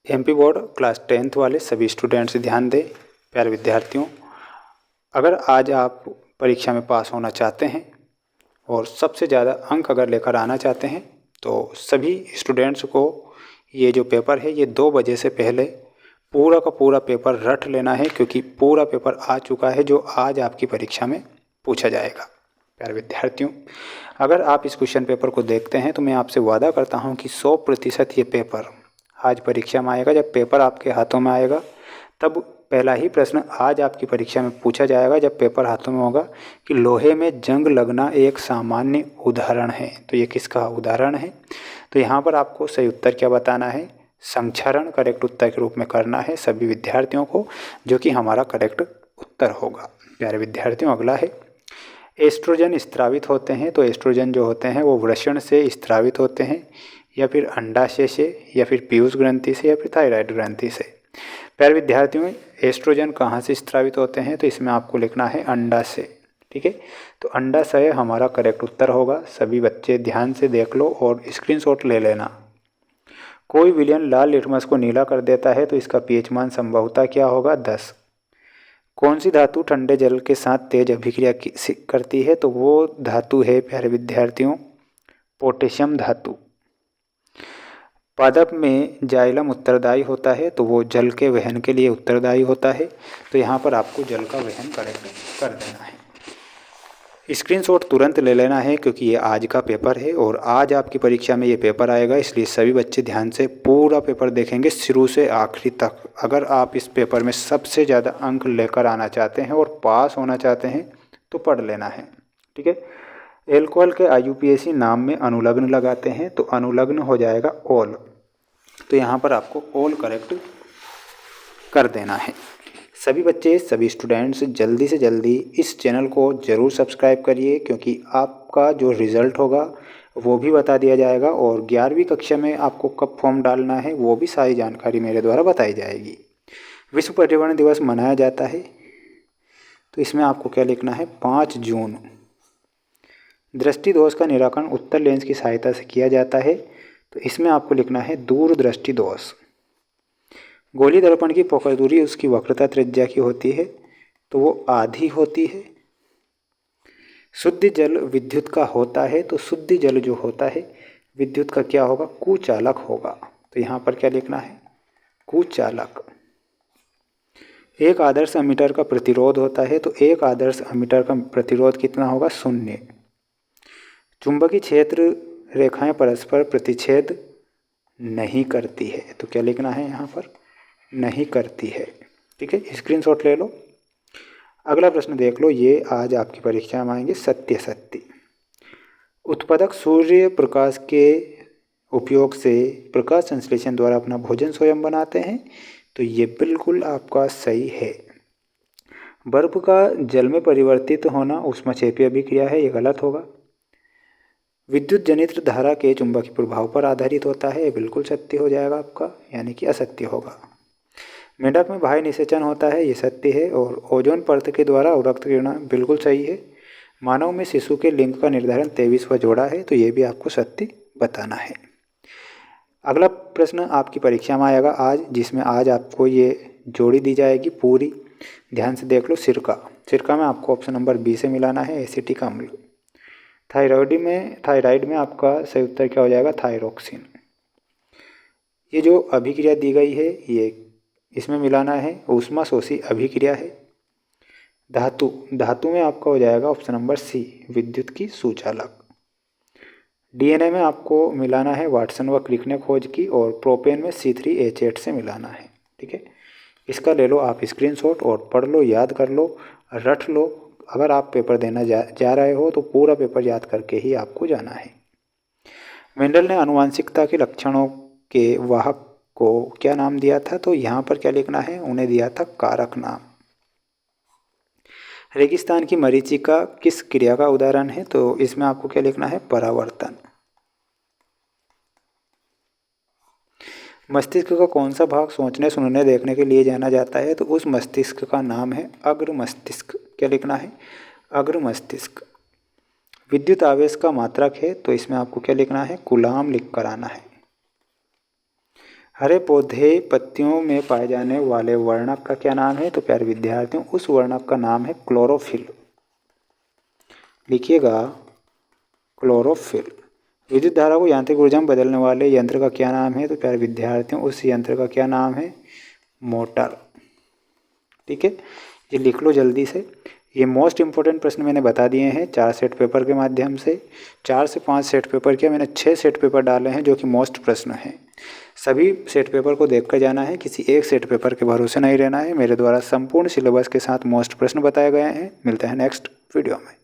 MP board class 10th वाले सभी students ध्यान दें। प्यारे विद्यार्थियों, अगर आज आप परीक्षा में पास होना चाहते हैं और सबसे ज़्यादा अंक अगर लेकर आना चाहते हैं तो सभी स्टूडेंट्स को ये जो पेपर है ये 2 बजे से पहले पूरा का पूरा पेपर रट लेना है, क्योंकि पूरा पेपर आ चुका है जो आज आपकी परीक्षा में पूछा जाएगा। प्यारे विद्यार्थियों, अगर आप इस क्वेश्चन पेपर को देखते हैं तो मैं आपसे वादा करता हूँ कि 100% ये पेपर आज परीक्षा में आएगा। जब पेपर आपके हाथों में आएगा तब पहला ही प्रश्न आज आपकी परीक्षा में पूछा जाएगा, जब पेपर हाथों में होगा, कि लोहे में जंग लगना एक सामान्य उदाहरण है। तो ये किसका उदाहरण है? तो यहाँ पर आपको सही उत्तर क्या बताना है? संक्षारण करेक्ट उत्तर के रूप में करना है सभी विद्यार्थियों को, जो कि हमारा करेक्ट उत्तर होगा। प्यारे विद्यार्थियों, अगला है एस्ट्रोजन स्त्रावित होते हैं। तो एस्ट्रोजन जो होते हैं वो वृषण से स्त्रावित होते हैं, या फिर अंडाशय से, या फिर पीयूष ग्रंथि से, या फिर थायराइड ग्रंथि से। प्यारे विद्यार्थियों, एस्ट्रोजन कहाँ से स्त्रावित होते हैं? तो इसमें आपको लिखना है अंडाशय। ठीक है, तो अंडाशय हमारा करेक्ट उत्तर होगा। सभी बच्चे ध्यान से देख लो और स्क्रीनशॉट ले लेना। कोई विलयन लाल लिटमस को नीला कर देता है तो इसका पीएच मान संभवतः क्या होगा? 10। कौन सी धातु ठंडे जल के साथ तेज अभिक्रिया करती है? तो वो धातु है प्यारे विद्यार्थियों पोटेशियम धातु। पादप में जाइलम उत्तरदायी होता है, तो वो जल के वहन के लिए उत्तरदायी होता है। तो यहाँ पर आपको जल का वहन करेक्ट कर देना है। स्क्रीनशॉट तुरंत ले लेना है, क्योंकि ये आज का पेपर है और आज आपकी परीक्षा में ये पेपर आएगा, इसलिए सभी बच्चे ध्यान से पूरा पेपर देखेंगे शुरू से आखिरी तक। अगर आप इस पेपर में सबसे ज़्यादा अंक लेकर आना चाहते हैं और पास होना चाहते हैं तो पढ़ लेना है। ठीक है, एल्कोहल के आईयूपीएसी नाम में अनुलग्न लगाते हैं, तो अनुलग्न हो जाएगा ओल। तो यहाँ पर आपको ओल करेक्ट कर देना है। सभी बच्चे, सभी स्टूडेंट्स जल्दी से जल्दी इस चैनल को ज़रूर सब्सक्राइब करिए, क्योंकि आपका जो रिज़ल्ट होगा वो भी बता दिया जाएगा और 11वीं कक्षा में आपको कब फॉर्म डालना है वो भी सारी जानकारी मेरे द्वारा बताई जाएगी। विश्व पर्यावरण दिवस मनाया जाता है, तो इसमें आपको क्या लिखना है? 5 जून। दृष्टि दोष का निराकरण उत्तर लेंस की सहायता से किया जाता है, तो इसमें आपको लिखना है दूरदृष्टि दोष। गोली दर्पण की फोकस दूरी उसकी वक्रता त्रिज्या की होती है, तो वो आधी होती है। शुद्ध जल विद्युत का होता है, तो शुद्ध जल जो होता है विद्युत का क्या होगा? कुचालक होगा। तो यहाँ पर क्या लिखना है? कुचालक। एक आदर्श अमीटर का प्रतिरोध होता है, तो एक आदर्श अमीटर का प्रतिरोध कितना होगा? 0। चुंबकीय क्षेत्र रेखाएं परस्पर प्रतिच्छेद नहीं करती है, तो क्या लिखना है यहाँ पर? नहीं करती है। ठीक है, स्क्रीनशॉट ले लो। अगला प्रश्न देख लो, ये आज आपकी परीक्षा में आएंगे सत्य सत्य। उत्पादक सूर्य प्रकाश के उपयोग से प्रकाश संश्लेषण द्वारा अपना भोजन स्वयं बनाते हैं, तो ये बिल्कुल आपका सही है। बर्फ का जल में परिवर्तित होना ऊष्मक्षेपीय अभिक्रिया है, ये गलत होगा। विद्युत जनित्र धारा के चुंबकीय प्रभाव पर आधारित होता है, ये बिल्कुल सत्य हो जाएगा आपका, यानी कि असत्य होगा। मेंढक में बाह्य निषेचन होता है, ये सत्य है। और ओजोन परत के द्वारा अवरक्त किरण बिल्कुल सही है। मानव में शिशु के लिंग का निर्धारण 23वां जोड़ा है, तो ये भी आपको सत्य बताना है। अगला प्रश्न आपकी परीक्षा में आएगा आज, जिसमें आज आपको ये जोड़ी दी जाएगी पूरी। ध्यान से देख लो। सिरका में आपको ऑप्शन नंबर बी से मिलाना है एसिटिक अम्ल। थायराइड में आपका सही उत्तर क्या हो जाएगा? थायरोक्सिन। ये जो अभिक्रिया दी गई है ये इसमें मिलाना है ऊष्माशोषी अभिक्रिया है। धातु में आपका हो जाएगा ऑप्शन नंबर सी विद्युत की सुचालक। डीएनए में आपको मिलाना है वाटसन व क्रिक ने खोज की, और प्रोपेन में C3H8 से मिलाना है। ठीक है, इसका ले लो आप स्क्रीनशॉट और पढ़ लो, याद कर लो, रट लो। अगर आप पेपर देना जा रहे हो तो पूरा पेपर याद करके ही आपको जाना है। मेंडल ने आनुवंशिकता के लक्षणों के वाहक को क्या नाम दिया था? तो यहाँ पर क्या लिखना है? उन्हें दिया था कारक नाम। रेगिस्तान की मरीचिका किस क्रिया का उदाहरण है? तो इसमें आपको क्या लिखना है? परावर्तन। मस्तिष्क का कौन सा भाग सोचने सुनने देखने के लिए जाना जाता है? तो उस मस्तिष्क का नाम है अग्र मस्तिष्क। क्या लिखना है? अग्र मस्तिष्क। विद्युत आवेश का मात्रक है, तो इसमें आपको क्या लिखना है? कूलाम लिख कर आना है। हरे पौधे पत्तियों में पाए जाने वाले वर्णक का क्या नाम है? तो प्यारे विद्यार्थियों, उस वर्णक का नाम है क्लोरोफिल। लिखिएगा क्लोरोफिल। विद्युत धारा को यांत्रिक ऊर्जा में बदलने वाले यंत्र का क्या नाम है? तो प्यारे विद्यार्थियों, उस यंत्र का क्या नाम है? मोटर। ठीक है, ये लिख लो जल्दी से। ये मोस्ट इम्पोर्टेंट प्रश्न मैंने बता दिए हैं 4 सेट पेपर के माध्यम से। 4 से 5 सेट पेपर किया मैंने, 6 सेट पेपर डाले हैं जो कि मोस्ट प्रश्न हैं। सभी सेट पेपर को देख कर जाना है, किसी एक सेट पेपर के भरोसे नहीं रहना है। मेरे द्वारा संपूर्ण सिलेबस के साथ मोस्ट प्रश्न बताए गए हैं। मिलते हैं नेक्स्ट वीडियो में।